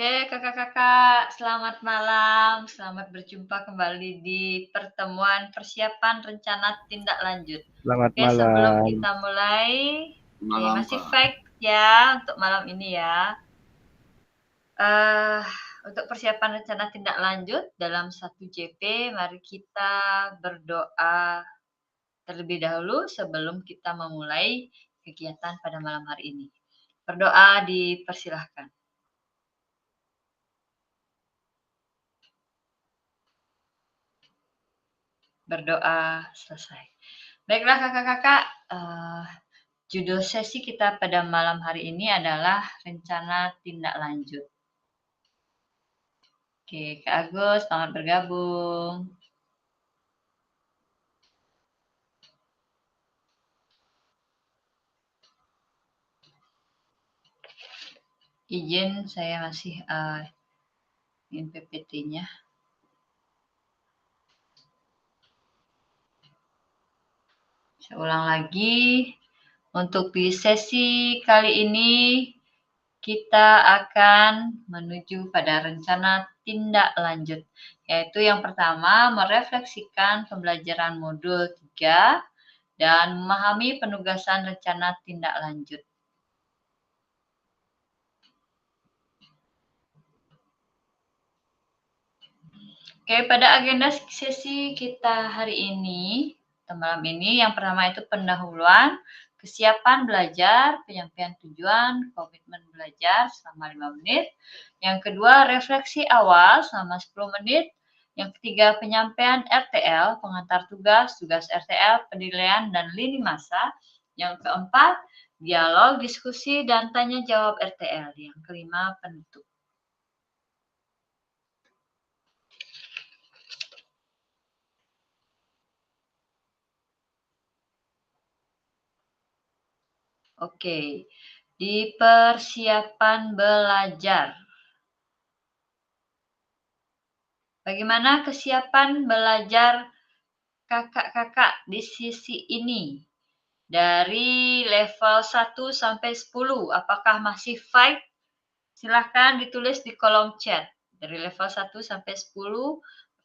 Oke, kakak-kakak, selamat malam. Selamat berjumpa kembali di pertemuan persiapan rencana tindak lanjut. Selamat Oke, sebelum malam. kita mulai, oke, Malam, masih Pak. fact ya untuk malam ini ya. Eh, untuk persiapan rencana tindak lanjut dalam 1 JP, mari kita berdoa terlebih dahulu sebelum kita memulai kegiatan pada malam hari ini. Berdoa dipersilahkan. Berdoa selesai. Baiklah kakak-kakak, judul sesi kita pada malam hari ini adalah rencana tindak lanjut. Oke, Kak Agus, selamat bergabung. Izin saya masih ingin PPT-nya. Saya ulang lagi. Untuk di sesi kali ini kita akan menuju pada rencana tindak lanjut, yaitu yang pertama merefleksikan pembelajaran modul 3 dan memahami penugasan rencana tindak lanjut. Oke, pada agenda sesi kita hari ini, malam ini, yang pertama itu pendahuluan, kesiapan belajar, penyampaian tujuan, komitmen belajar selama 5 menit. Yang kedua, refleksi awal selama 10 menit. Yang ketiga, penyampaian RTL, pengantar tugas, tugas RTL, penilaian, dan lini masa. Yang keempat, dialog, diskusi, dan tanya jawab RTL. Yang kelima, penutup. Oke, di persiapan belajar. Bagaimana kesiapan belajar kakak-kakak di sisi ini? Dari level 1 sampai 10, apakah masih fight? Silahkan ditulis di kolom chat. Dari level 1 sampai 10,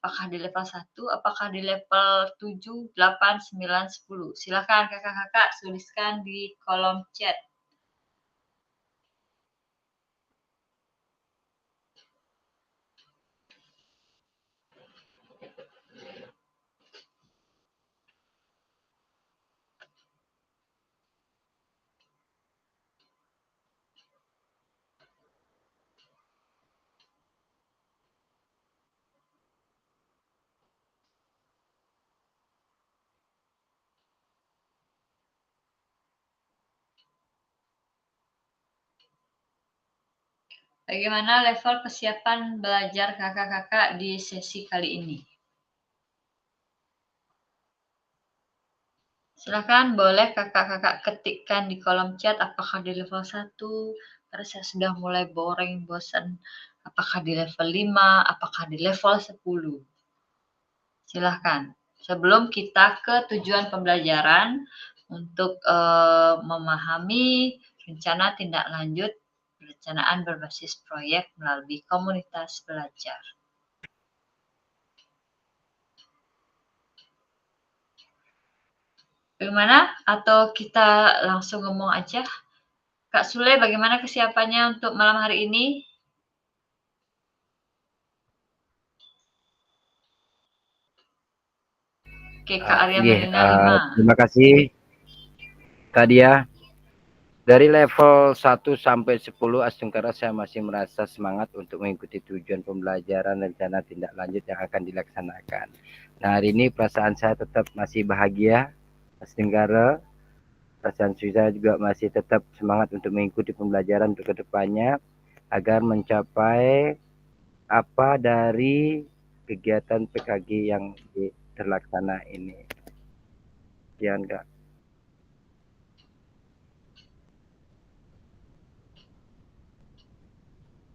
apakah di level 1, apakah di level 7, 8, 9, 10. Silahkan kakak-kakak tuliskan di kolom chat. Bagaimana level kesiapan belajar kakak-kakak di sesi kali ini? Silakan boleh kakak-kakak ketikkan di kolom chat apakah di level 1, karena saya sudah mulai boring, bosan. Apakah di level 5, apakah di level 10. Silahkan. Sebelum kita ke tujuan pembelajaran untuk memahami rencana tindak lanjut perencanaan berbasis proyek melalui komunitas belajar. Bagaimana? Atau kita langsung ngomong aja? Kak Sule, bagaimana kesiapannya untuk malam hari ini? Oke, Kak Arya Melina 5. Terima kasih Kak Dia. Dari level 1 sampai 10 Astungkara saya masih merasa semangat untuk mengikuti tujuan pembelajaran rencana tindak lanjut yang akan dilaksanakan. Nah, hari ini perasaan saya tetap masih bahagia, Astungkara. Perasaan saya juga masih tetap semangat untuk mengikuti pembelajaran untuk kedepannya agar mencapai apa dari kegiatan PKG yang terlaksana ini. Sekian, Kak.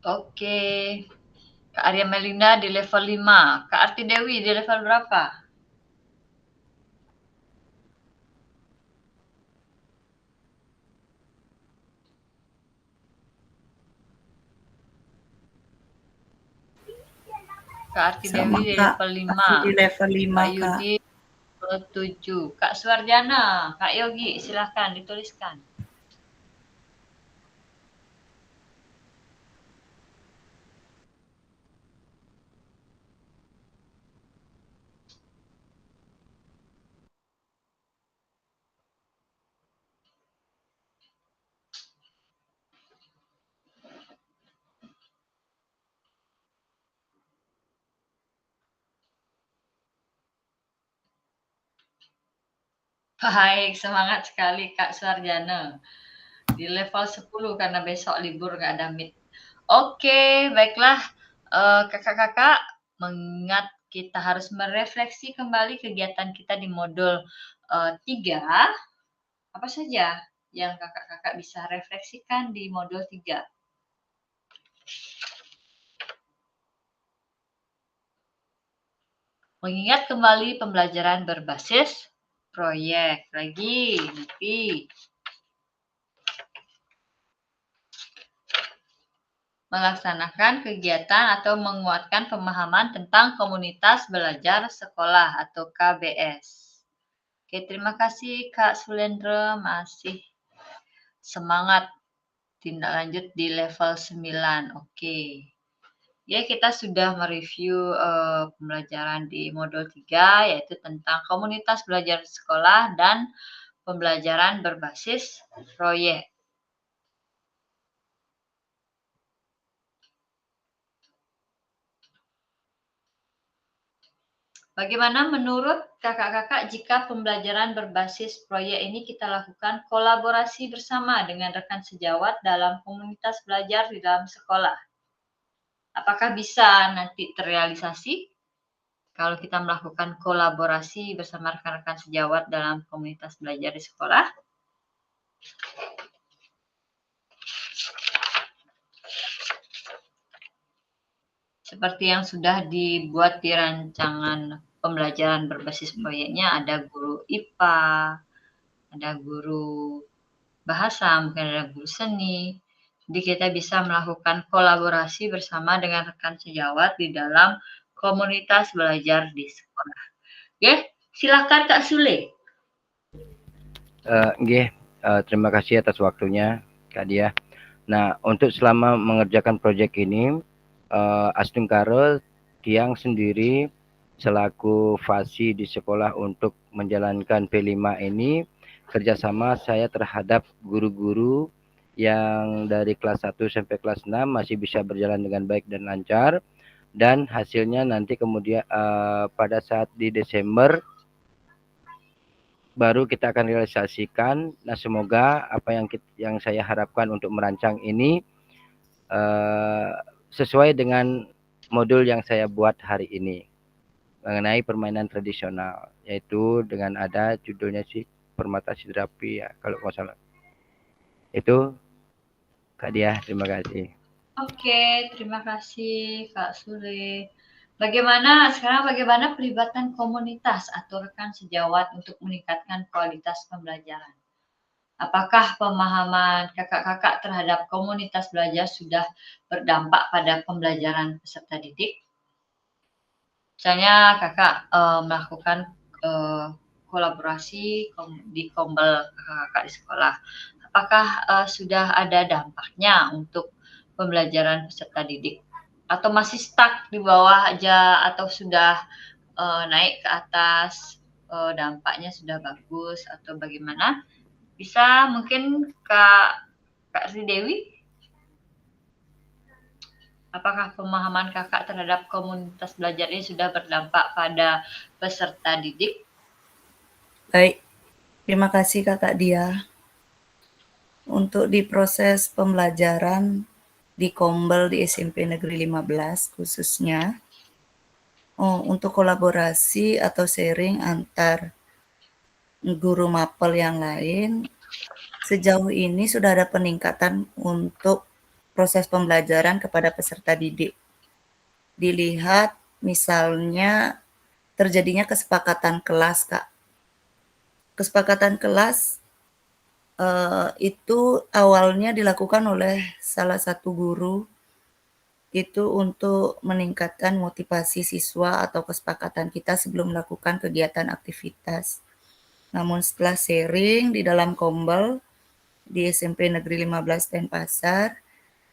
Oke. Kak Arya Melina di level 5. Kak Arti Dewi di level berapa? Kak Arti Sama Dewi di Kak, level 5. masih di level 5 Kak Yudi level 7. Kak Suarjana, Kak Yogi, silahkan dituliskan. Baik, semangat sekali Kak Suarjana. Di level 10 karena besok libur nggak ada meet. Oke, baiklah kakak-kakak, mengingat kita harus merefleksi kembali kegiatan kita di modul 3, apa saja yang kakak-kakak bisa refleksikan di modul 3? Mengingat kembali pembelajaran berbasis proyek. Lagi, nanti. Melaksanakan kegiatan atau menguatkan pemahaman tentang komunitas belajar sekolah atau KBS. Oke, terima kasih Kak Sulendra, masih semangat tindak lanjut di level 9. Oke. Ya, kita sudah mereview pembelajaran di modul 3, yaitu tentang komunitas belajar sekolah dan pembelajaran berbasis proyek. Bagaimana menurut kakak-kakak jika pembelajaran berbasis proyek ini kita lakukan kolaborasi bersama dengan rekan sejawat dalam komunitas belajar di dalam sekolah? Apakah bisa nanti terrealisasi kalau kita melakukan kolaborasi bersama rekan-rekan sejawat dalam komunitas belajar di sekolah? Seperti yang sudah dibuat di rancangan pembelajaran berbasis proyeknya, ada guru IPA, ada guru bahasa, mungkin ada guru seni. Jadi kita bisa melakukan kolaborasi bersama dengan rekan sejawat di dalam komunitas belajar di sekolah. Oke, silakan Kak Sule. Terima kasih atas waktunya Kak Dia. Nah, untuk selama mengerjakan proyek ini, Astung Karel Tiang sendiri selaku fasi di sekolah untuk menjalankan P5 ini, kerjasama saya terhadap guru-guru yang dari kelas 1 sampai kelas 6 masih bisa berjalan dengan baik dan lancar, dan hasilnya nanti kemudian pada saat di Desember baru kita akan realisasikan. Nah, semoga apa yang saya harapkan untuk merancang ini sesuai dengan modul yang saya buat hari ini mengenai permainan tradisional, yaitu dengan ada judulnya sih Permata Sidrapi ya kalau nggak salah. Itu Kak Dia, terima kasih. Oke, terima kasih Kak Sule. Bagaimana pelibatan komunitas atau rekan sejawat untuk meningkatkan kualitas pembelajaran? Apakah pemahaman kakak-kakak terhadap komunitas belajar sudah berdampak pada pembelajaran peserta didik? Misalnya kakak melakukan kolaborasi di kombel kakak-kakak di sekolah. Apakah sudah ada dampaknya untuk pembelajaran peserta didik? Atau masih stuck di bawah aja atau sudah naik ke atas, dampaknya sudah bagus atau bagaimana? Bisa mungkin Kak Sri Dewi? Apakah pemahaman kakak terhadap komunitas belajar ini sudah berdampak pada peserta didik? Baik, terima kasih Kakak Dia. Untuk di proses pembelajaran di Kombel di SMP Negeri 15 khususnya, untuk kolaborasi atau sharing antar guru mapel yang lain, sejauh ini sudah ada peningkatan untuk proses pembelajaran kepada peserta didik. Dilihat misalnya terjadinya kesepakatan kelas, Kak. Kesepakatan kelas itu awalnya dilakukan oleh salah satu guru itu untuk meningkatkan motivasi siswa atau kesepakatan kita sebelum melakukan kegiatan aktivitas. Namun setelah sharing di dalam Kombel di SMP Negeri 15 Denpasar,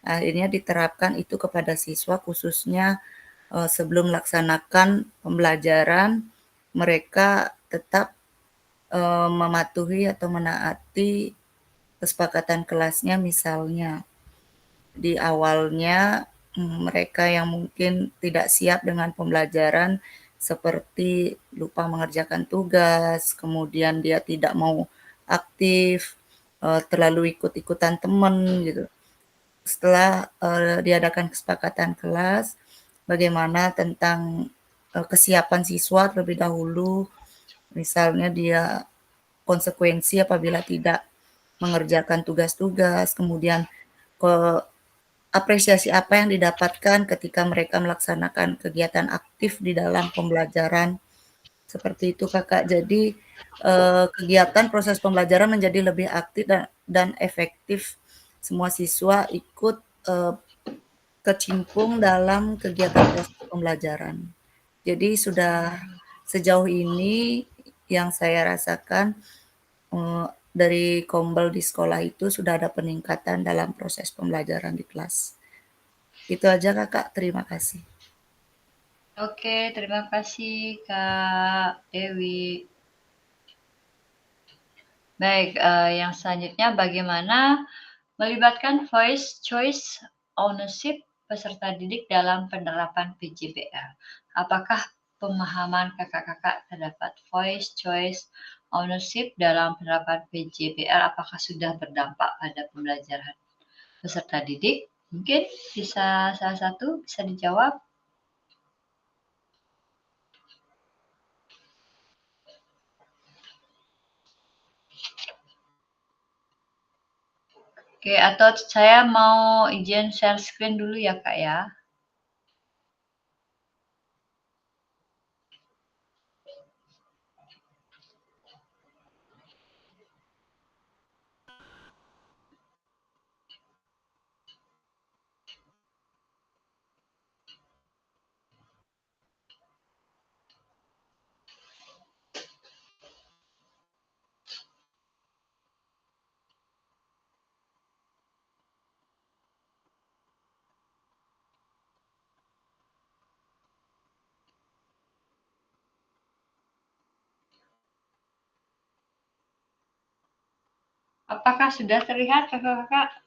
akhirnya diterapkan itu kepada siswa khususnya sebelum melaksanakan pembelajaran mereka tetap mematuhi atau menaati kesepakatan kelasnya, misalnya di awalnya mereka yang mungkin tidak siap dengan pembelajaran seperti lupa mengerjakan tugas, kemudian dia tidak mau aktif, terlalu ikut-ikutan teman gitu. Setelah diadakan kesepakatan kelas, bagaimana tentang kesiapan siswa terlebih dahulu, misalnya dia konsekuensi apabila tidak mengerjakan tugas-tugas, kemudian apresiasi apa yang didapatkan ketika mereka melaksanakan kegiatan aktif di dalam pembelajaran. Seperti itu Kakak. Jadi kegiatan proses pembelajaran menjadi lebih aktif dan efektif. Semua siswa ikut kecimpung dalam kegiatan proses pembelajaran. Jadi sudah sejauh ini yang saya rasakan dari Kombel di sekolah itu sudah ada peningkatan dalam proses pembelajaran di kelas. Itu aja Kakak, terima kasih. Oke, terima kasih Kak Dewi. Baik, yang selanjutnya bagaimana melibatkan voice choice ownership peserta didik dalam penerapan PJBL. Apakah pemahaman kakak-kakak terdapat voice choice ownership dalam penerapan PJBL apakah sudah berdampak pada pembelajaran peserta didik? Mungkin bisa salah satu bisa dijawab. Oke, atau saya mau izin share screen dulu ya Kak ya. Apakah sudah terlihat kakak-kakak?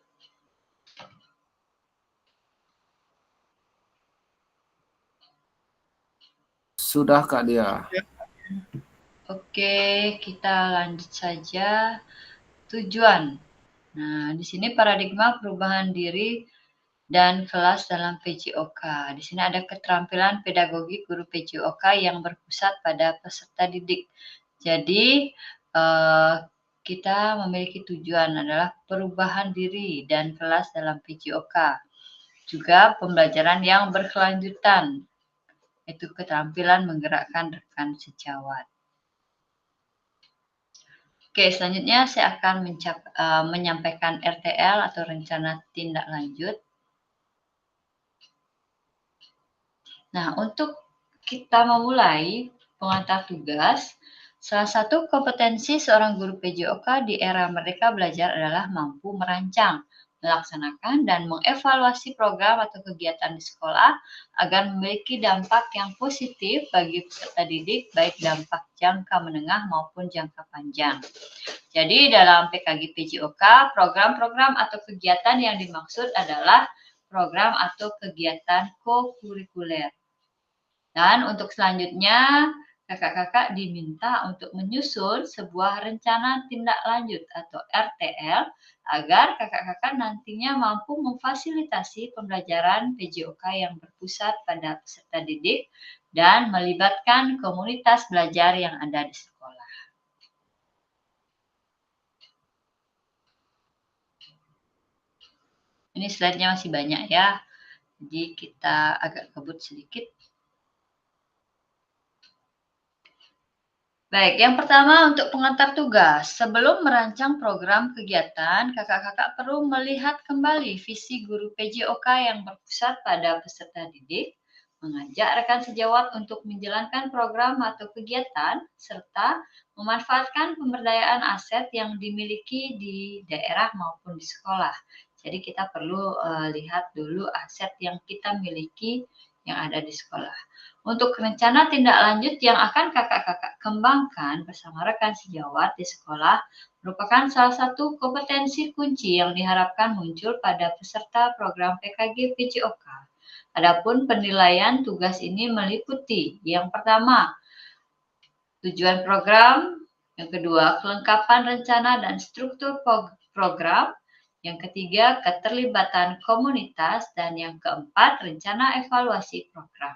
Sudah Kak Dia. Oke, kita lanjut saja. Tujuan. Nah, di sini paradigma perubahan diri dan kelas dalam PJOK. Di sini ada keterampilan pedagogi guru PJOK yang berpusat pada peserta didik. Jadi, kita memiliki tujuan adalah perubahan diri dan kelas dalam PJOK. Juga pembelajaran yang berkelanjutan, itu keterampilan menggerakkan rekan sejawat. Oke, selanjutnya saya akan menyampaikan RTL atau rencana tindak lanjut. Nah, untuk kita memulai pengantar tugas, salah satu kompetensi seorang guru PJOK di era Merdeka Belajar adalah mampu merancang, melaksanakan, dan mengevaluasi program atau kegiatan di sekolah agar memiliki dampak yang positif bagi peserta didik, baik dampak jangka menengah maupun jangka panjang. Jadi dalam PKG PJOK, program-program atau kegiatan yang dimaksud adalah program atau kegiatan kokurikuler. Dan untuk selanjutnya, kakak-kakak diminta untuk menyusun sebuah rencana tindak lanjut atau RTL agar kakak-kakak nantinya mampu memfasilitasi pembelajaran PJOK yang berpusat pada peserta didik dan melibatkan komunitas belajar yang ada di sekolah. Ini slide-nya masih banyak ya, jadi kita agak kebut sedikit. Baik, yang pertama untuk pengantar tugas. Sebelum merancang program kegiatan, kakak-kakak perlu melihat kembali visi guru PJOK yang berpusat pada peserta didik, mengajak rekan sejawat untuk menjalankan program atau kegiatan, serta memanfaatkan pemberdayaan aset yang dimiliki di daerah maupun di sekolah. Jadi kita perlu lihat dulu aset yang kita miliki yang ada di sekolah. Untuk rencana tindak lanjut yang akan kakak-kakak kembangkan bersama rekan sejawat di sekolah merupakan salah satu kompetensi kunci yang diharapkan muncul pada peserta program PKG PJOK. Adapun penilaian tugas ini meliputi yang pertama, tujuan program, yang kedua, kelengkapan rencana dan struktur program, yang ketiga, keterlibatan komunitas, dan yang keempat, rencana evaluasi program.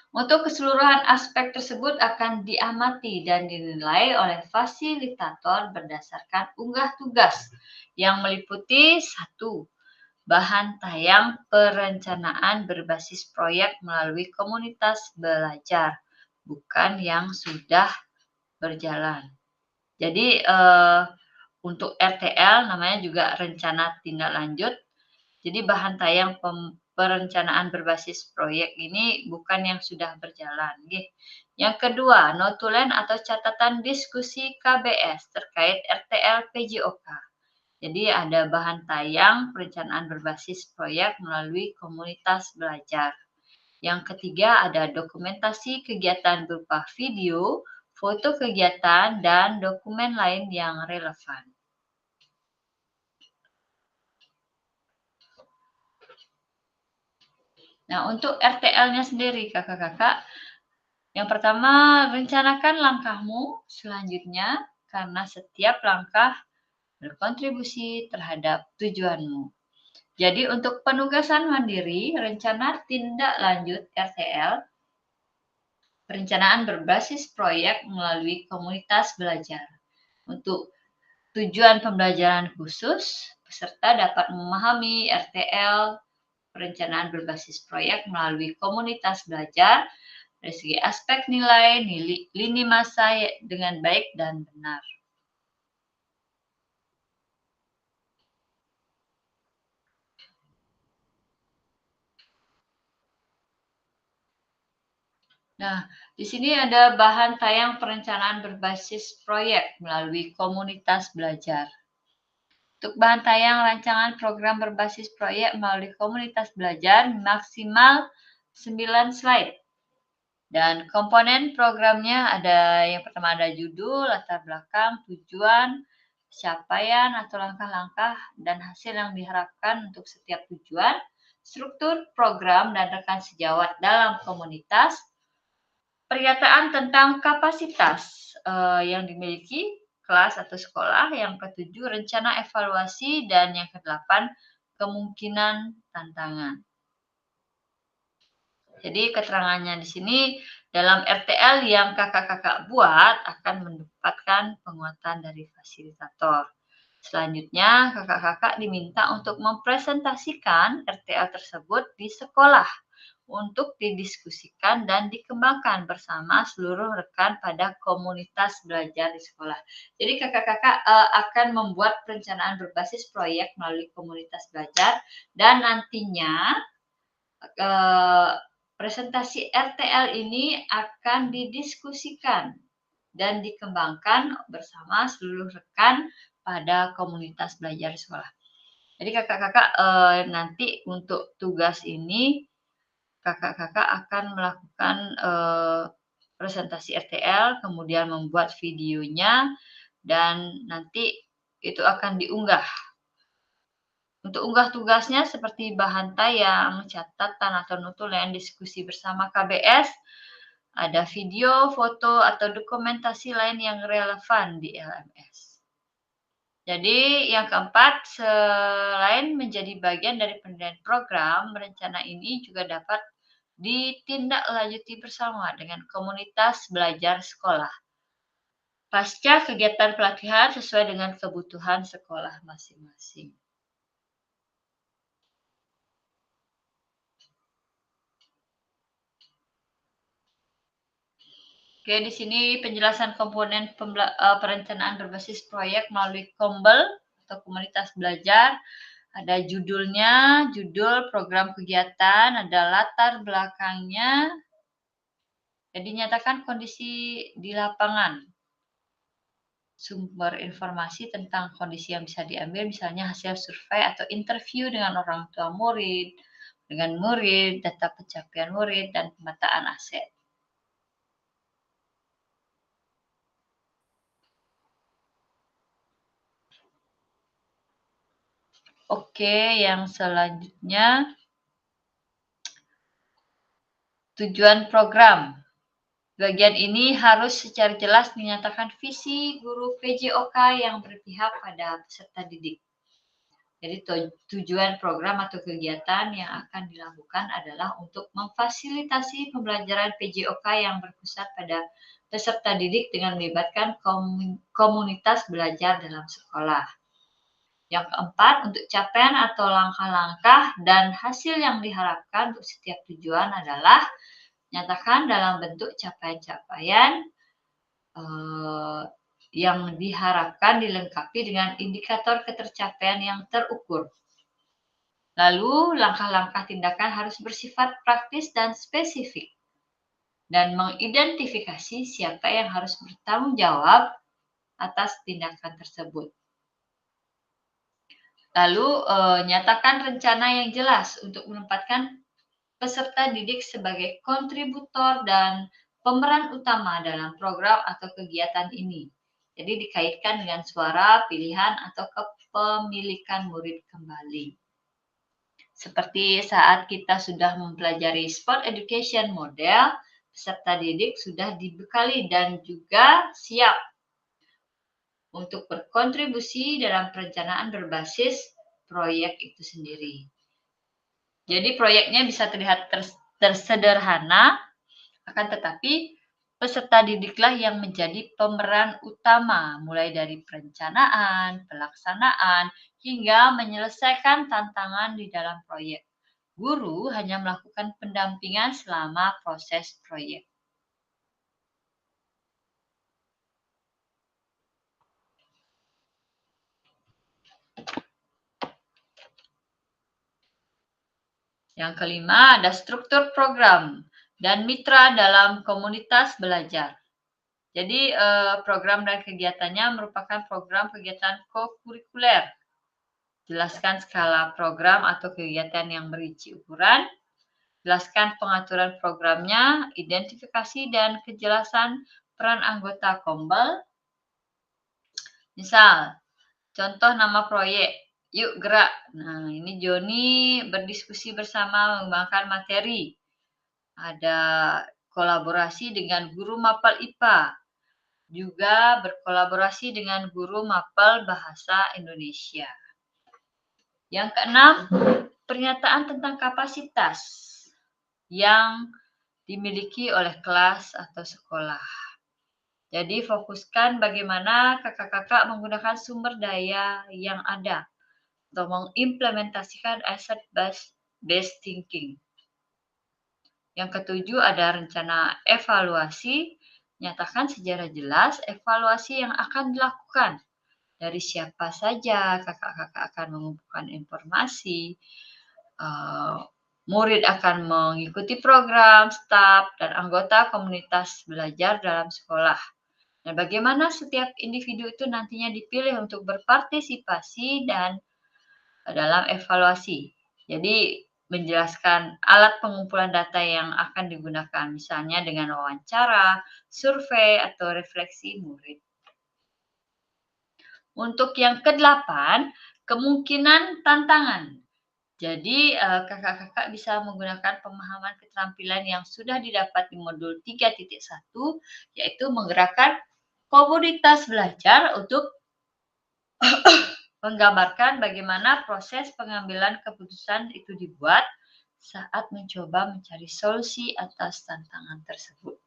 Untuk keseluruhan aspek tersebut akan diamati dan dinilai oleh fasilitator berdasarkan unggah tugas yang meliputi 1. Bahan tayang perencanaan berbasis proyek melalui komunitas belajar, bukan yang sudah berjalan. Jadi untuk RTL namanya juga rencana tindak lanjut. Jadi bahan tayang perencanaan berbasis proyek ini bukan yang sudah berjalan. Yang kedua, notulen atau catatan diskusi KBS terkait RTL PJOK. Jadi ada bahan tayang perencanaan berbasis proyek melalui komunitas belajar. Yang ketiga, ada dokumentasi kegiatan berupa video, foto kegiatan, dan dokumen lain yang relevan. Nah, untuk RTL-nya sendiri, kakak-kakak, yang pertama, rencanakan langkahmu selanjutnya karena setiap langkah berkontribusi terhadap tujuanmu. Jadi, untuk penugasan mandiri, rencana tindak lanjut RTL, perencanaan berbasis proyek melalui komunitas belajar. Untuk tujuan pembelajaran khusus, peserta dapat memahami RTL, perencanaan berbasis proyek melalui komunitas belajar dari segi aspek nilai, lini masa dengan baik dan benar. Nah, di sini ada bahan tayang perencanaan berbasis proyek melalui komunitas belajar. Untuk bahan tayang rancangan program berbasis proyek melalui komunitas belajar maksimal 9 slide. Dan komponen programnya ada yang pertama ada judul, latar belakang, tujuan, capaian atau langkah-langkah dan hasil yang diharapkan untuk setiap tujuan, struktur program dan rekan sejawat dalam komunitas, pernyataan tentang kapasitas yang dimiliki kelas atau sekolah, yang ketujuh rencana evaluasi, dan yang kedelapan kemungkinan tantangan. Jadi keterangannya di sini dalam RTL yang kakak-kakak buat akan mendapatkan penguatan dari fasilitator. Selanjutnya, kakak-kakak diminta untuk mempresentasikan RTL tersebut di sekolah untuk didiskusikan dan dikembangkan bersama seluruh rekan pada komunitas belajar di sekolah. Jadi kakak-kakak akan membuat perencanaan berbasis proyek melalui komunitas belajar dan nantinya presentasi RTL ini akan didiskusikan dan dikembangkan bersama seluruh rekan pada komunitas belajar sekolah. Jadi kakak-kakak nanti untuk tugas ini kakak-kakak akan melakukan presentasi RTL, kemudian membuat videonya, dan nanti itu akan diunggah. Untuk unggah tugasnya seperti bahan tayang, catatan atau notulen, diskusi bersama KBS, ada video, foto, atau dokumentasi lain yang relevan di LMS. Jadi yang keempat, selain menjadi bagian dari penilaian program, rencana ini juga dapat ditindaklanjuti bersama dengan komunitas belajar sekolah. Pasca kegiatan pelatihan sesuai dengan kebutuhan sekolah masing-masing. Oke, di sini penjelasan komponen perencanaan berbasis proyek melalui Kombel atau komunitas belajar. Ada judulnya, judul program kegiatan, ada latar belakangnya. Jadi nyatakan kondisi di lapangan. Sumber informasi tentang kondisi yang bisa diambil, misalnya hasil survei atau interview dengan orang tua murid, dengan murid, data pencapaian murid, dan pemetaan aset. Oke, yang selanjutnya tujuan program. Bagian ini harus secara jelas menyatakan visi guru PJOK yang berpihak pada peserta didik. Jadi tujuan program atau kegiatan yang akan dilakukan adalah untuk memfasilitasi pembelajaran PJOK yang berpusat pada peserta didik dengan melibatkan komunitas belajar dalam sekolah. Yang keempat, untuk capaian atau langkah-langkah dan hasil yang diharapkan untuk setiap tujuan adalah nyatakan dalam bentuk capaian-capaian yang diharapkan dilengkapi dengan indikator ketercapaian yang terukur. Lalu, langkah-langkah tindakan harus bersifat praktis dan spesifik dan mengidentifikasi siapa yang harus bertanggung jawab atas tindakan tersebut. Lalu, nyatakan rencana yang jelas untuk menempatkan peserta didik sebagai kontributor dan pemeran utama dalam program atau kegiatan ini. Jadi dikaitkan dengan suara, pilihan, atau kepemilikan murid kembali. Seperti saat kita sudah mempelajari sport education model, peserta didik sudah dibekali dan juga siap untuk berkontribusi dalam perencanaan berbasis proyek itu sendiri. Jadi proyeknya bisa terlihat tersederhana, akan tetapi peserta didiklah yang menjadi pemeran utama, mulai dari perencanaan, pelaksanaan, hingga menyelesaikan tantangan di dalam proyek. Guru hanya melakukan pendampingan selama proses proyek. Yang kelima, ada struktur program dan mitra dalam komunitas belajar. Jadi, program dan kegiatannya merupakan program kegiatan kokurikuler. Jelaskan skala program atau kegiatan yang berisi ukuran, jelaskan pengaturan programnya, identifikasi dan kejelasan peran anggota Kombel. Misal, contoh nama proyek, Yuk Gerak. Nah, ini Joni berdiskusi bersama mengembangkan materi. Ada kolaborasi dengan guru mapel IPA. Juga berkolaborasi dengan guru mapel bahasa Indonesia. Yang keenam, pernyataan tentang kapasitas yang dimiliki oleh kelas atau sekolah. Jadi fokuskan bagaimana kakak-kakak menggunakan sumber daya yang ada atau mengimplementasikan asset-based thinking. Yang ketujuh, ada rencana evaluasi. Nyatakan secara jelas evaluasi yang akan dilakukan. Dari siapa saja kakak-kakak akan mengumpulkan informasi. Murid akan mengikuti program, staf, dan anggota komunitas belajar dalam sekolah. Dan bagaimana setiap individu itu nantinya dipilih untuk berpartisipasi dan dalam evaluasi. Jadi menjelaskan alat pengumpulan data yang akan digunakan, misalnya dengan wawancara, survei, atau refleksi murid. Untuk yang ke-8, kemungkinan tantangan. Jadi, kakak-kakak bisa menggunakan pemahaman keterampilan yang sudah didapat di modul 3.1, yaitu menggerakkan komunitas belajar untuk menggambarkan bagaimana proses pengambilan keputusan itu dibuat saat mencoba mencari solusi atas tantangan tersebut.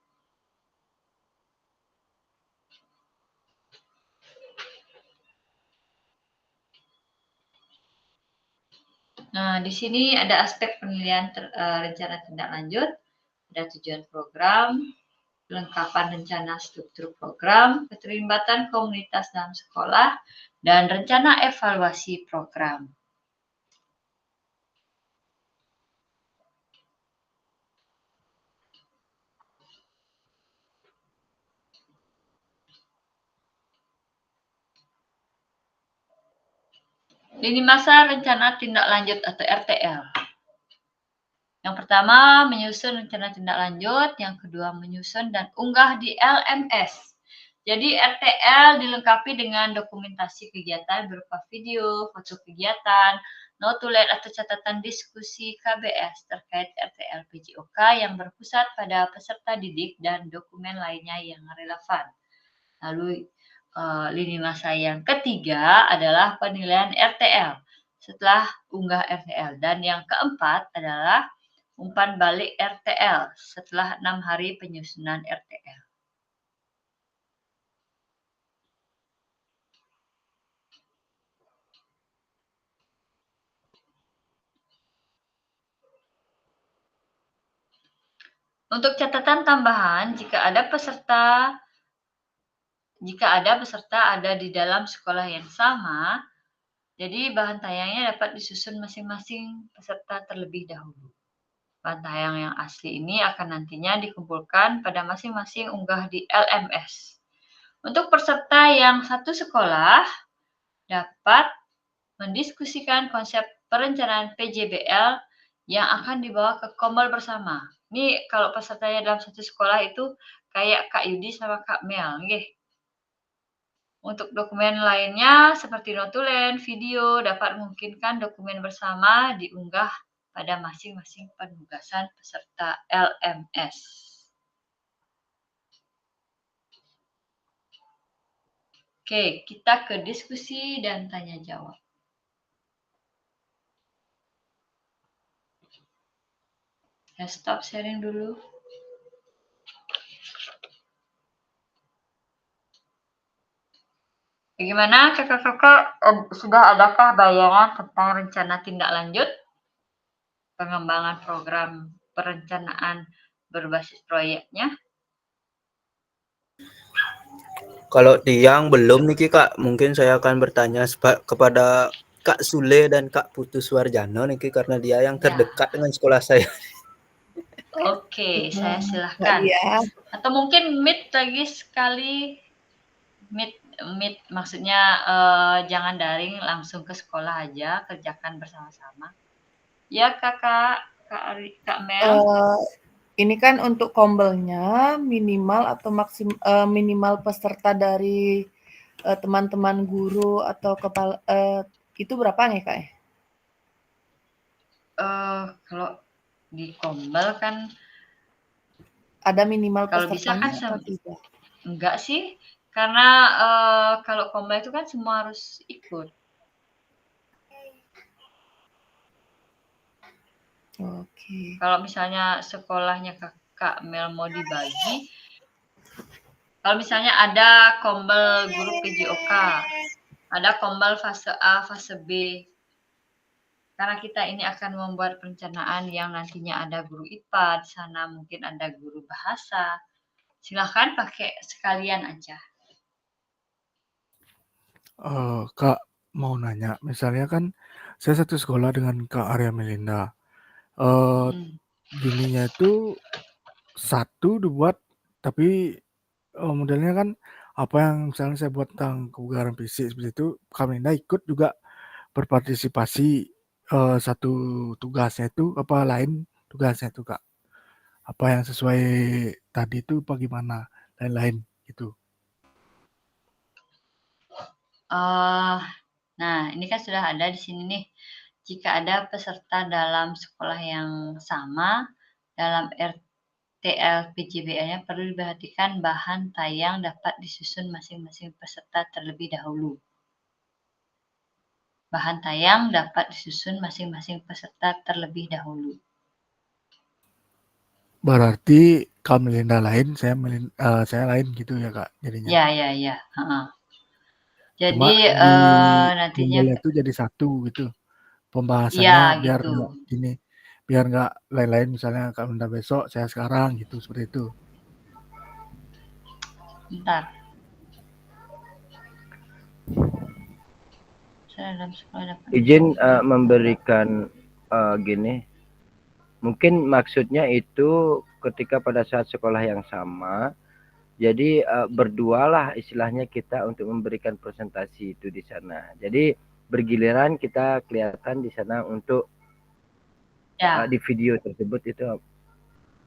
Nah, di sini ada aspek penilaian rencana tindak lanjut, ada tujuan program, kelengkapan rencana struktur program, keterlibatan komunitas dalam sekolah, dan rencana evaluasi program. Lini masa rencana tindak lanjut atau RTL. Yang pertama, menyusun rencana tindak lanjut. Yang kedua, menyusun dan unggah di LMS. Jadi RTL dilengkapi dengan dokumentasi kegiatan berupa video, foto kegiatan, notulen atau catatan diskusi KBS terkait RTL PJOK yang berpusat pada peserta didik dan dokumen lainnya yang relevan. Lalu lini masa yang ketiga adalah penilaian RTL setelah unggah RTL. Dan yang keempat adalah umpan balik RTL setelah 6 hari penyusunan RTL. Untuk catatan tambahan, jika ada peserta ada di dalam sekolah yang sama, jadi bahan tayangnya dapat disusun masing-masing peserta terlebih dahulu. Bahan tayang yang asli ini akan nantinya dikumpulkan pada masing-masing unggah di LMS. Untuk peserta yang satu sekolah dapat mendiskusikan konsep perencanaan PJBL yang akan dibawa ke Kombel bersama. Ini kalau pesertanya dalam satu sekolah itu kayak Kak Yudi sama Kak Mel. Nggih. Untuk dokumen lainnya seperti notulen, video dapat memungkinkan dokumen bersama diunggah pada masing-masing penugasan peserta LMS. Oke, kita ke diskusi dan tanya jawab. Saya stop sharing dulu. Bagaimana kakak-kakak, sudah adakah bayangan tentang rencana tindak lanjut pengembangan program perencanaan berbasis proyeknya? Kalau Tiang belum nih Kak, mungkin saya akan bertanya kepada Kak Sule dan Kak Putu Suwarjano nih karena dia yang terdekat dengan sekolah saya. Oke, saya silahkan. Atau mungkin meet lagi sekali, meet maksudnya jangan daring, langsung ke sekolah aja, kerjakan bersama-sama. Ya Kak Mel. Ini kan untuk kombelnya minimal atau minimal peserta dari teman-teman guru atau kepala itu berapa nih Kak? Kalau di kombel kan ada minimal kalau bisa kan atau tidak? Enggak sih, karena kalau kombel itu kan semua harus ikut. Oke. Kalau misalnya sekolahnya Kak Mel mau dibagi, kalau misalnya ada kombel guru PJOK, ada kombel fase A, fase B. Karena kita ini akan membuat perencanaan yang nantinya ada guru IPA di sana, mungkin ada guru bahasa. Silahkan pakai sekalian aja. Kak mau nanya, misalnya kan saya satu sekolah dengan Kak Arya Melinda. Gininya itu satu dibuat, tapi modelnya kan apa yang misalnya saya buat tentang kebugaran fisik seperti itu, Kak Melinda ikut juga berpartisipasi satu tugasnya itu apa lain tugasnya itu Kak? Apa yang sesuai tadi itu bagaimana lain-lain gitu? Nah, ini kan sudah ada di sini nih. Jika ada peserta dalam sekolah yang sama, dalam RTL PJBL-nya perlu diperhatikan bahan tayang dapat disusun masing-masing peserta terlebih dahulu. Bahan tayang dapat disusun masing-masing peserta terlebih dahulu. Berarti Kak Melinda lain, saya lain gitu ya Kak jadinya? Ya. Jadi nantinya itu jadi satu gitu pembahasannya biar gitu. nggak gini, biar nggak lain-lain misalnya Kak Melinda besok saya sekarang gitu seperti itu. Bentar. Saya dalam sekolah dapat Izin memberikan gini, mungkin maksudnya itu ketika pada saat sekolah yang sama, jadi berdualah istilahnya kita untuk memberikan presentasi itu di sana. Jadi bergiliran kita kelihatan di sana untuk ya. di video tersebut itu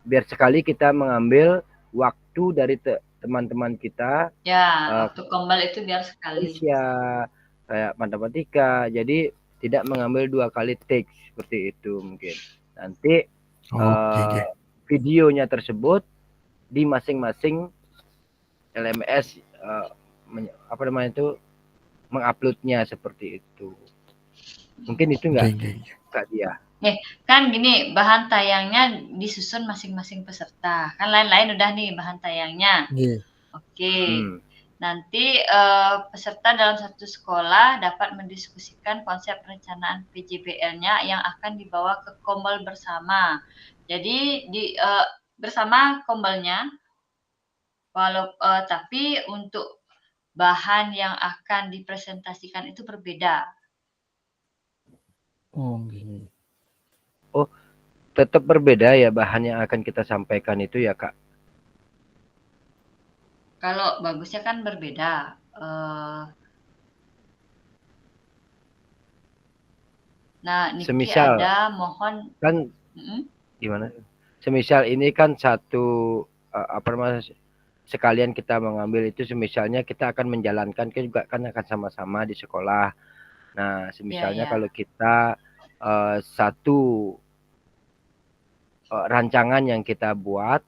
biar sekali kita mengambil waktu dari teman-teman kita Ya, waktu kombel itu biar sekali. Indonesia kayak matematika. Jadi tidak mengambil 2 kali take seperti itu mungkin. Nanti Oke. videonya tersebut di masing-masing LMS apa namanya itu menguploadnya seperti itu. Mungkin itu enggak Kak Dia? Kan gini, bahan tayangnya disusun masing-masing peserta. Kan lain-lain udah nih bahan tayangnya. Oke. Nanti peserta dalam satu sekolah dapat mendiskusikan konsep perencanaan PJBL-nya yang akan dibawa ke kombel bersama. Jadi bersama kombelnya, tapi untuk bahan yang akan dipresentasikan itu berbeda. Oh, tetap berbeda ya bahan yang akan kita sampaikan itu ya Kak? Kalau bagusnya kan berbeda. Nah, Niki Semisal, ada mohon kan gimana? Semisal ini kan satu apa namanya sekalian kita mengambil itu semisalnya kita akan menjalankan juga kan akan sama-sama di sekolah. Nah, semisalnya kalau kita satu rancangan yang kita buat,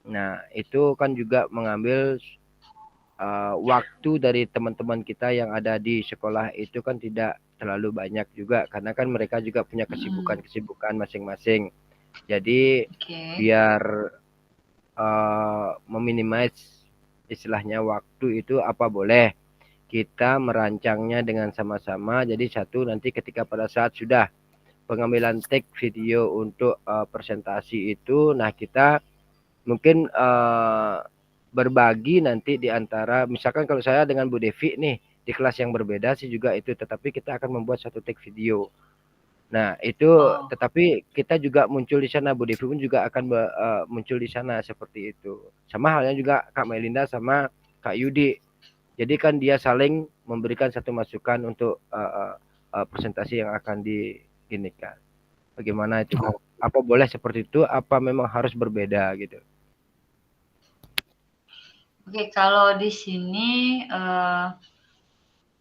nah itu kan juga mengambil waktu dari teman-teman kita yang ada di sekolah itu kan tidak terlalu banyak juga karena kan mereka juga punya kesibukan masing-masing. Jadi biar meminimize istilahnya waktu itu apa boleh kita merancangnya dengan sama-sama. Jadi satu nanti ketika pada saat sudah pengambilan take video untuk presentasi itu, nah kita mungkin berbagi nanti di antara, misalkan kalau saya dengan Bu Devi nih di kelas yang berbeda sih juga itu, tetapi kita akan membuat satu take video. Nah itu tetapi kita juga muncul di sana, Bu Devi pun juga akan muncul di sana seperti itu. Sama halnya juga Kak Melinda sama Kak Yudi. Jadi kan dia saling memberikan satu masukan untuk presentasi yang akan diginikan. Bagaimana itu? Apa boleh seperti itu? Apa memang harus berbeda gitu? Oke, kalau di sini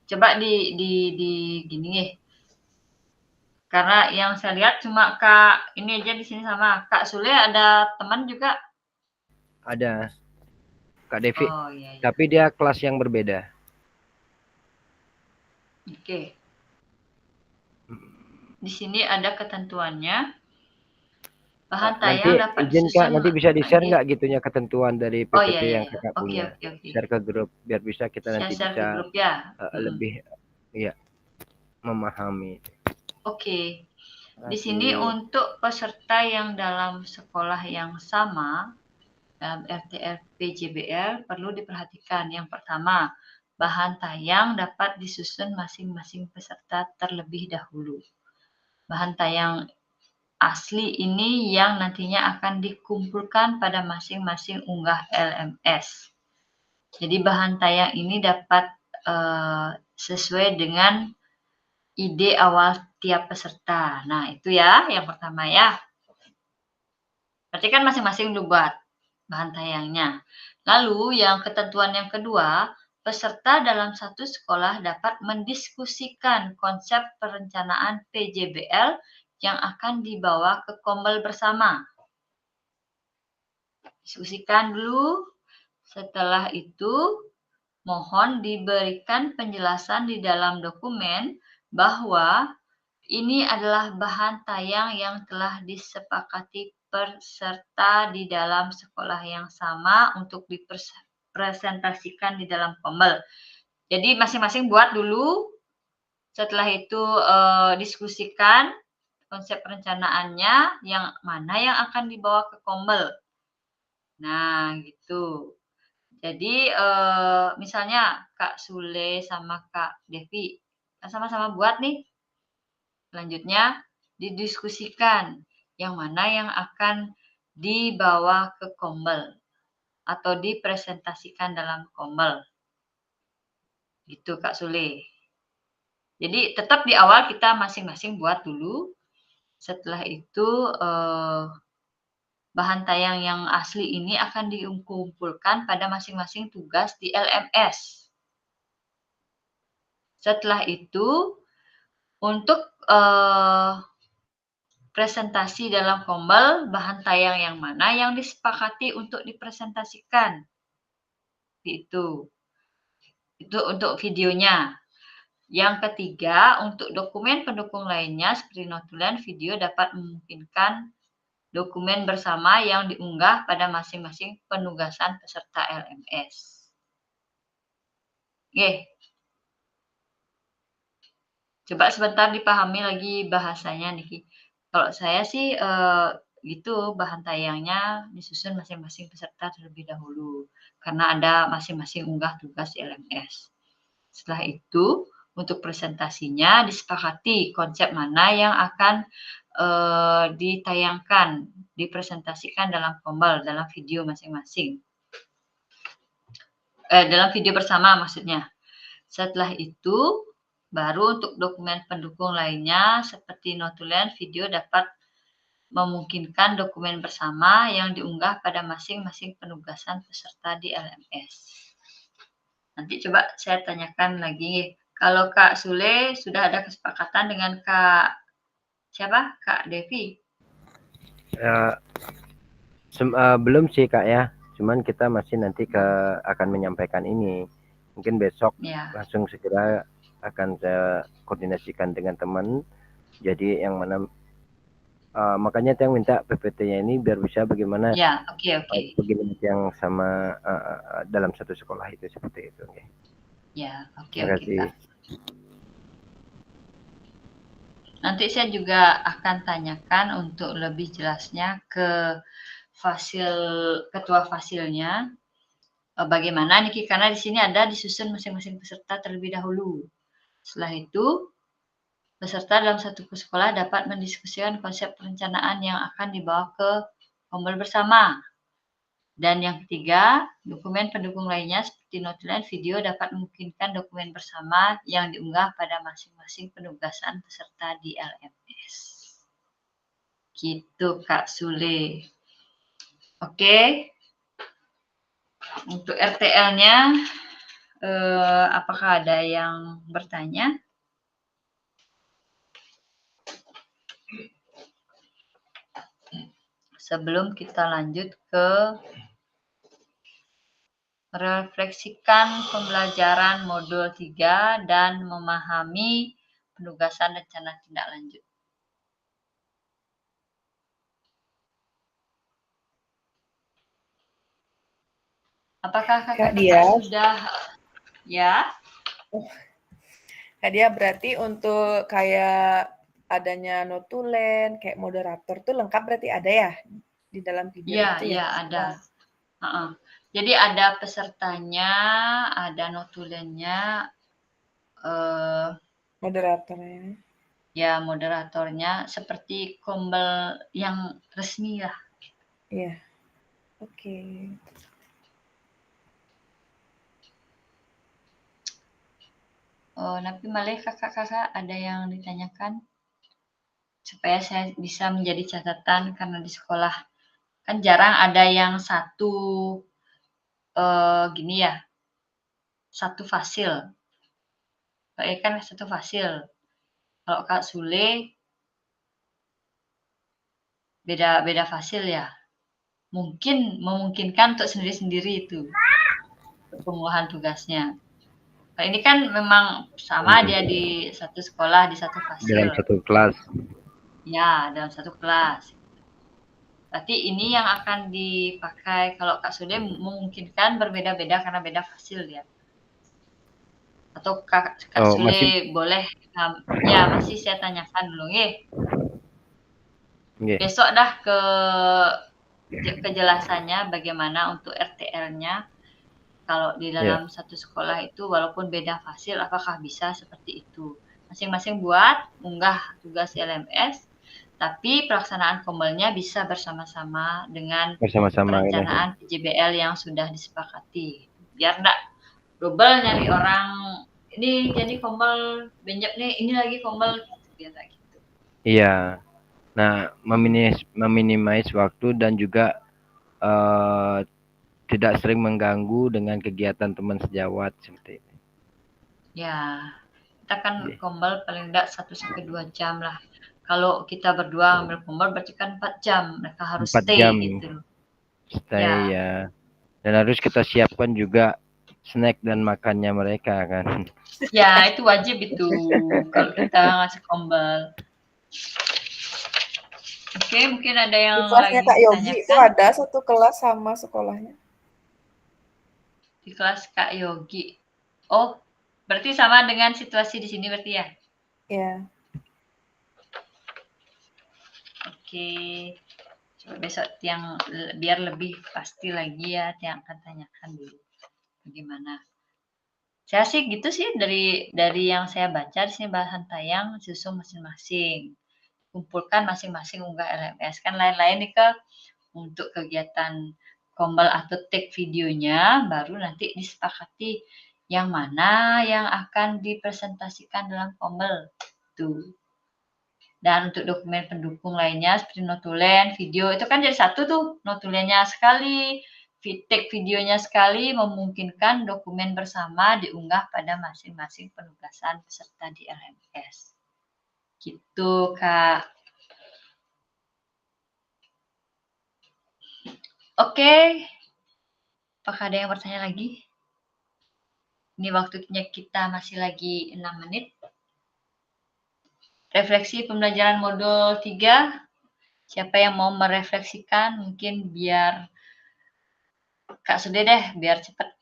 coba di gini ya. Karena yang saya lihat cuma Kak ini aja di sini sama Kak Sule, ada teman juga? Ada. Kak Devi. Oh, iya. Tapi dia kelas yang berbeda. Oke. Di sini ada ketentuannya. Bahan tayang dapat izin Kak, nanti bisa di-share nggak gitunya ketentuan dari PPT yang Kakak punya? Share ke grup biar bisa kita nanti bisa ke grup ya. Lebih ya memahami. Oke. Di sini untuk peserta yang dalam sekolah yang sama dalam RTL-PJBL perlu diperhatikan. Yang pertama, bahan tayang dapat disusun masing-masing peserta terlebih dahulu. Bahan tayang asli ini yang nantinya akan dikumpulkan pada masing-masing unggah LMS. Jadi bahan tayang ini dapat sesuai dengan ide awal tiap peserta. Nah, itu ya yang pertama ya. Berarti kan masing-masing buat bahan tayangnya. Lalu yang ketentuan yang kedua, peserta dalam satu sekolah dapat mendiskusikan konsep perencanaan PJBL yang akan dibawa ke kombel bersama. Diskusikan dulu. Setelah itu, mohon diberikan penjelasan di dalam dokumen bahwa ini adalah bahan tayang yang telah disepakati peserta di dalam sekolah yang sama untuk dipresentasikan di dalam kombel. Jadi masing-masing buat dulu, setelah itu diskusikan konsep perencanaannya yang mana yang akan dibawa ke kombel. Nah, gitu. Jadi misalnya Kak Sule sama Kak Devi kan sama-sama buat nih. Selanjutnya didiskusikan yang mana yang akan dibawa ke Kombel atau dipresentasikan dalam Kombel. Gitu Kak Sule. Jadi tetap di awal kita masing-masing buat dulu. Setelah itu bahan tayang yang asli ini akan dikumpulkan pada masing-masing tugas di LMS. Setelah itu untuk presentasi dalam Kombel, bahan tayang yang mana yang disepakati untuk dipresentasikan. Itu untuk videonya. Yang ketiga, untuk dokumen pendukung lainnya seperti notulen, video dapat memungkinkan dokumen bersama yang diunggah pada masing-masing penugasan peserta LMS. Oke. Coba sebentar dipahami lagi bahasanya, Niki. Kalau saya sih gitu, bahan tayangnya disusun masing-masing peserta terlebih dahulu. Karena ada masing-masing unggah tugas di LMS. Setelah itu, untuk presentasinya disepakati konsep mana yang akan ditayangkan, dipresentasikan dalam Kombel, dalam video masing-masing. Dalam video bersama maksudnya. Setelah itu, baru untuk dokumen pendukung lainnya seperti notulen, video dapat memungkinkan dokumen bersama yang diunggah pada masing-masing penugasan peserta di LMS. Nanti coba saya tanyakan lagi. Kalau Kak Sule sudah ada kesepakatan dengan Kak siapa? Kak Devi? Belum sih Kak ya. Cuman kita masih nanti akan menyampaikan ini. Mungkin besok langsung segera akan saya koordinasikan dengan teman. Jadi yang mana makanya yang minta PPT-nya ini biar bisa bagaimana begini yang sama dalam satu sekolah itu seperti itu. Okay. Ya, oke. Nanti saya juga akan tanyakan untuk lebih jelasnya ke ketua fasilnya bagaimana Niki, karena di sini ada disusun masing-masing peserta terlebih dahulu. Setelah itu peserta dalam satu sekolah dapat mendiskusikan konsep perencanaan yang akan dibawa ke Kombel bersama. Dan yang ketiga, dokumen pendukung lainnya seperti notulen, video dapat memungkinkan dokumen bersama yang diunggah pada masing-masing penugasan peserta di LMS. Gitu Kak Sule. Oke. Untuk RTL-nya, apakah ada yang bertanya? Sebelum kita lanjut ke refleksikan pembelajaran modul 3 dan memahami penugasan rencana tindak lanjut. Apakah Kak Dia sudah ya? Kak Dia, berarti untuk kayak adanya notulen, kayak moderator tuh lengkap berarti ada ya di dalam video itu ya? Iya, ada. Jadi ada pesertanya, ada notulennya, moderatornya. Ya, moderatornya seperti Kombel yang resmi lah. Iya. Oke. Oh, tapi malah kakak-kakak ada yang ditanyakan supaya saya bisa menjadi catatan, karena di sekolah kan jarang ada yang satu gini ya, satu fasil. Kan satu fasil. Kalau Kak Sule beda fasil ya. Mungkin memungkinkan untuk sendiri-sendiri itu pengumuman tugasnya. Nah, ini kan memang sama dia di satu sekolah, di satu fasil. Dalam satu kelas. Ya, dalam satu kelas. Berarti ini yang akan dipakai. Kalau Kak Sule memungkinkan berbeda-beda karena beda fasil ya. Atau Kak Sule boleh, ya masih saya tanyakan dulu Besok dah kejelasannya bagaimana untuk RTL-nya. Kalau di Iya. dalam satu sekolah itu walaupun beda fasil, apakah bisa seperti itu? Masing-masing buat, unggah tugas LMS, tapi pelaksanaan kombelnya bisa bersama-sama dengan Bersama-sama gitu. perencanaan PJBL yang sudah disepakati. Biar enggak double nyari orang, ini jadi kombel benjep nih, ini lagi kombel, biar enggak gitu. Iya. Nah, meminimais waktu dan juga tidak sering mengganggu dengan kegiatan teman sejawat seperti itu. Ya, kita kan Iya. kombel paling enggak 1-2 jam lah. Kalau kita berdua ambil kombel berarti kan 4 jam, mereka harus 4 stay jam. gitu. Stay ya. Dan harus kita siapkan juga snack dan makannya mereka kan. Ya, itu wajib itu kalau kita ngasih kombel. Oke, mungkin ada Di yang kelasnya lagi Kak Yogi itu ditanyakan ada satu kelas sama sekolahnya. di kelas Kak Yogi. Oh, berarti sama dengan situasi di sini berarti ya? Ya. Oke. Coba besok yang biar lebih pasti lagi ya, yang akan tanyakan dulu bagaimana. Saya sih gitu sih dari yang saya baca di sini bahasan tayang susun masing-masing. Kumpulkan masing-masing unggah LMS. Kan lain-lain nih ke untuk kegiatan kombel atau take videonya baru nanti disepakati yang mana yang akan dipresentasikan dalam kombel. Tuh. Dan untuk dokumen pendukung lainnya seperti notulen, video itu kan jadi satu tuh, notulennya sekali, take videonya sekali, memungkinkan dokumen bersama diunggah pada masing-masing penugasan peserta di LMS. Gitu, Kak. Oke. Apakah ada yang bertanya lagi? Ini waktunya kita masih lagi 6 menit. Refleksi pembelajaran modul 3. Siapa yang mau merefleksikan mungkin biar Kak Sude deh, biar cepat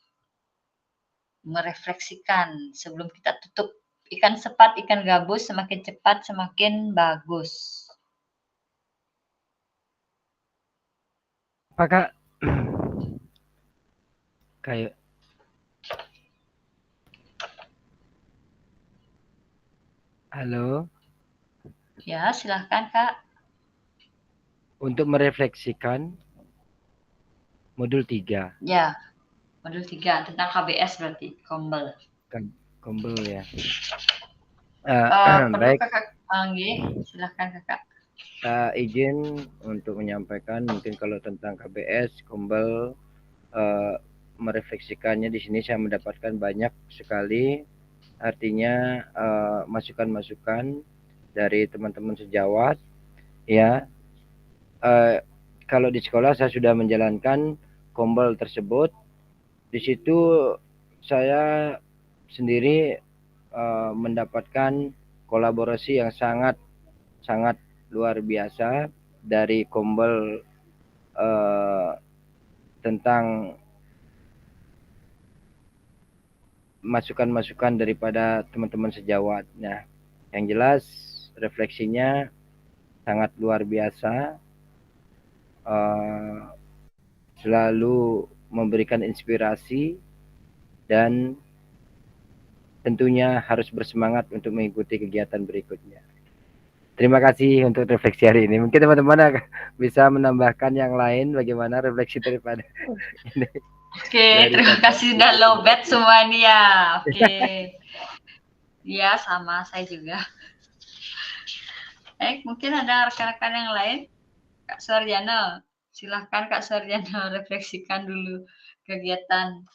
merefleksikan sebelum kita tutup. Ikan sepat, ikan gabus, semakin cepat semakin bagus. Apakah kayak halo? Ya, silahkan Kak. Untuk merefleksikan modul 3. Ya, modul 3 tentang KBS berarti, kombel. Kombel ya. Perlu Baik. Kakak panggil, silahkan Kakak. Izin untuk menyampaikan mungkin kalau tentang KBS, kombel, merefleksikannya di sini saya mendapatkan banyak sekali, artinya masukan-masukan dari teman-teman sejawat ya. Kalau di sekolah saya sudah menjalankan kombel tersebut, di situ saya sendiri mendapatkan kolaborasi yang sangat luar biasa dari kombel tentang masukan-masukan daripada teman-teman sejawat. Nah, yang jelas refleksinya sangat luar biasa, selalu memberikan inspirasi dan tentunya harus bersemangat untuk mengikuti kegiatan berikutnya. Terima kasih untuk refleksi hari ini. Mungkin teman-teman bisa menambahkan yang lain bagaimana refleksi daripada ini. Oke, terima kasih sudah lowbat semua ini ya. Oke. Ya, sama saya juga. Mungkin ada rekan-rekan yang lain. Kak Suarjana, silahkan Kak Suarjana refleksikan dulu kegiatan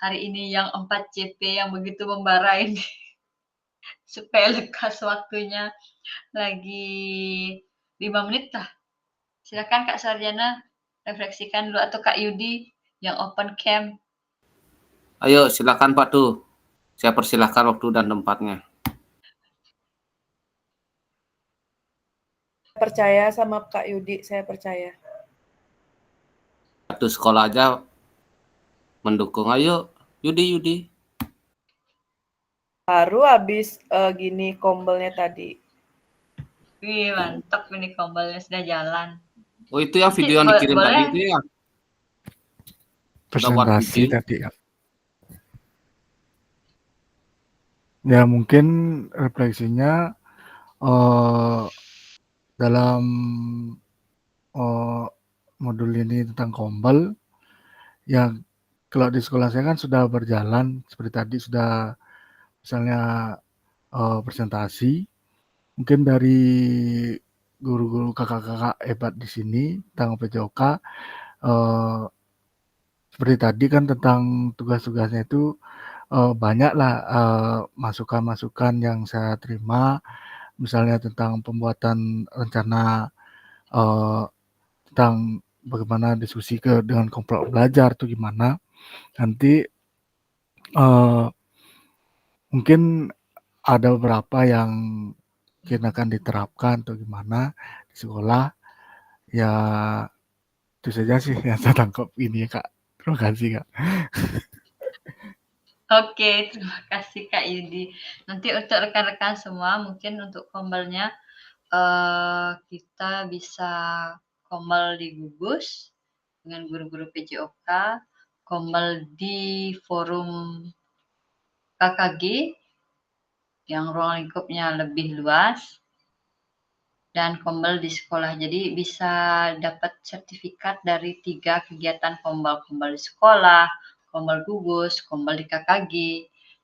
hari ini yang 4 CP yang begitu membara ini. Supaya lekas waktunya lagi 5 menit lah. Silakan Kak Sarjana refleksikan dulu atau Kak Yudi yang open cam. Ayo silakan Pak Du. Saya persilahkan waktu dan tempatnya. Percaya sama Kak Yudi, saya percaya. Satu sekolah aja mendukung. Ayo Yudi. Baru habis gini kombelnya tadi. Wih, mantap ini kombelnya sudah jalan. Oh, itu yang video yang dikirim tadi itu ya? Presentasi tadi ya. Ya mungkin refleksinya dalam modul ini tentang Kombel, yang kalau di sekolah saya kan sudah berjalan seperti tadi, sudah misalnya presentasi, mungkin dari guru-guru kakak-kakak hebat di sini tentang PJOK, seperti tadi kan tentang tugas-tugasnya itu banyaklah masukan-masukan yang saya terima, misalnya tentang pembuatan rencana tentang bagaimana diskusi dengan kelompok belajar itu gimana. Nanti mungkin ada beberapa yang akan diterapkan atau gimana di sekolah. Ya itu saja sih yang saya tangkap ini Kak. Terima kasih Kak. Oke, terima kasih Kak Yudi. Nanti untuk rekan-rekan semua, mungkin untuk Kombelnya kita bisa Kombel di gugus dengan guru-guru PJOK, Kombel di forum KKG yang ruang lingkupnya lebih luas, dan Kombel di sekolah. Jadi bisa dapat sertifikat dari 3 kegiatan Kombel. Kombel di sekolah, Kombel gugus, Kombel di KKG.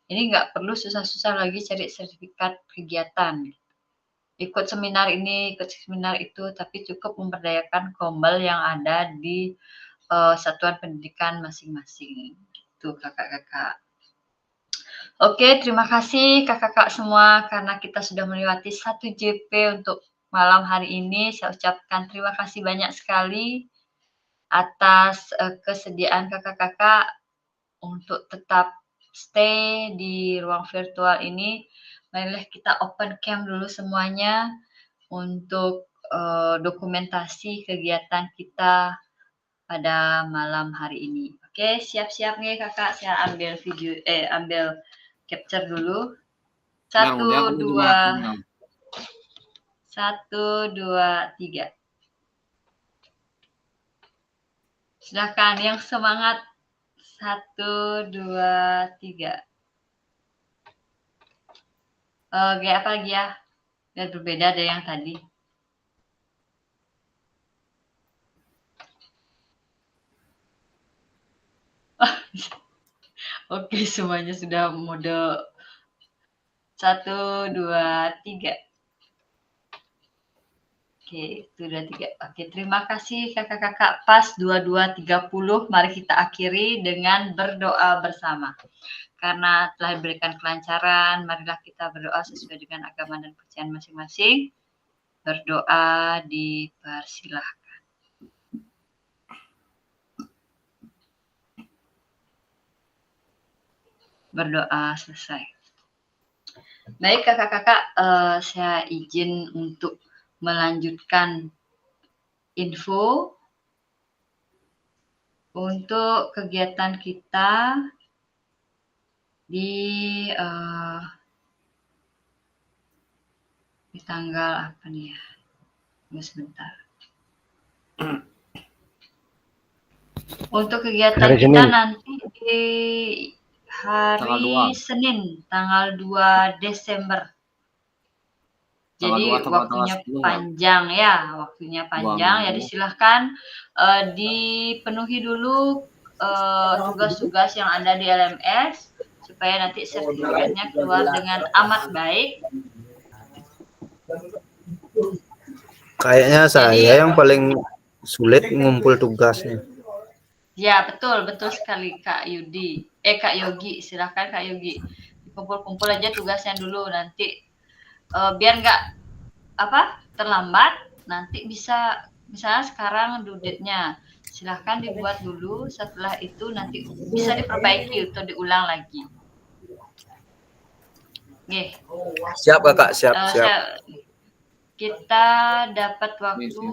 Ini nggak perlu susah-susah lagi cari sertifikat kegiatan. Ikut seminar ini, ikut seminar itu, tapi cukup memberdayakan Kombel yang ada di satuan pendidikan masing-masing. Gitu kakak-kakak. Oke, terima kasih kakak-kakak semua karena kita sudah melewati 1 JP untuk malam hari ini. Saya ucapkan terima kasih banyak sekali atas kesediaan kakak-kakak untuk tetap stay di ruang virtual ini. Marilah kita open cam dulu semuanya untuk dokumentasi kegiatan kita pada malam hari ini. Oke, siap-siap nih kakak, saya ambil video, ambil capture dulu. 1, 2, 3. Silakan yang semangat. 1, 2, 3. Kayak apa lagi ya? Biar berbeda dari yang tadi. Oke, semuanya sudah mode 1, 2, 3. Oke, sudah 3. Oke, terima kasih kakak-kakak. Pas 22.30, mari kita akhiri dengan berdoa bersama. Karena telah diberikan kelancaran, marilah kita berdoa sesuai dengan agama dan kepercayaan masing-masing. Berdoa dipersilahkan. Berdoa selesai. Baik kakak-kakak, saya izin untuk melanjutkan info untuk kegiatan kita di tanggal apa nih ya? Tunggu sebentar. Untuk kegiatan Hari kita Senin. nanti di hari Senin, tanggal 2 Desember. Jadi waktunya panjang ya, waktunya panjang. Jadi silahkan dipenuhi dulu tugas-tugas yang ada di LMS supaya nanti sertifikatnya keluar dengan amat baik. Kayaknya saya yang paling sulit ngumpul tugasnya. Ya, betul sekali Kak Yudi. Kak Yogi, silahkan Kak Yogi. Kumpul-kumpul aja tugasnya dulu, nanti biar nggak terlambat, nanti bisa misalnya sekarang due date-nya. Silahkan dibuat dulu, setelah itu nanti bisa diperbaiki atau diulang lagi. Oke. Siap Kakak, siap. Kita dapat waktu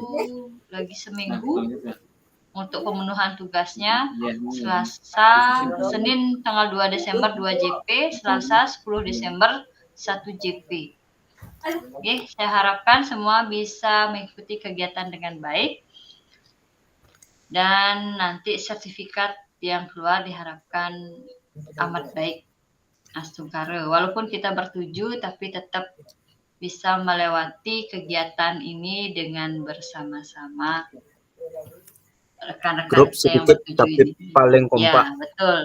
lagi seminggu untuk pemenuhan tugasnya. Selasa, Senin tanggal 2 Desember 2 JP, Selasa 10 Desember 1 JP. Oke, saya harapkan semua bisa mengikuti kegiatan dengan baik. Dan nanti sertifikat yang keluar diharapkan amat baik. Astungkara. Walaupun kita bertujuh, tapi tetap bisa melewati kegiatan ini dengan bersama-sama rekan-rekan Grup kita yang sedikit bertujuh tapi ini. paling Ya, kompak. betul.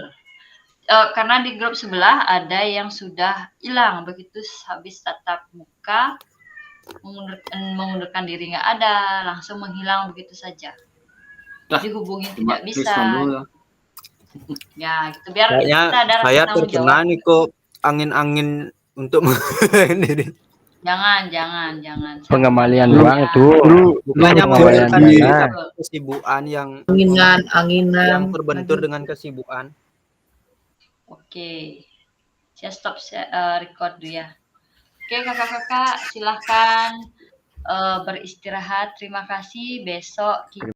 Karena di grup sebelah ada yang sudah hilang begitu habis tatap muka, mengundurkan diri nggak ada, langsung menghilang begitu saja. Dah, Dihubungi Cuma tidak Chris bisa. dulu ya. Ya, gitu biar Kayaknya kita ada rasa saya tanggung terkena jawab. nih kok angin-angin untuk ini. Jangan. Pengembalian Jangan. uang itu Bukannya pengembalian membiarkan dana. kesibukan yang anginan terbentur dengan kesibukan. Oke. Saya stop record dulu ya. Oke, kakak-kakak silahkan beristirahat. Terima kasih. Besok kita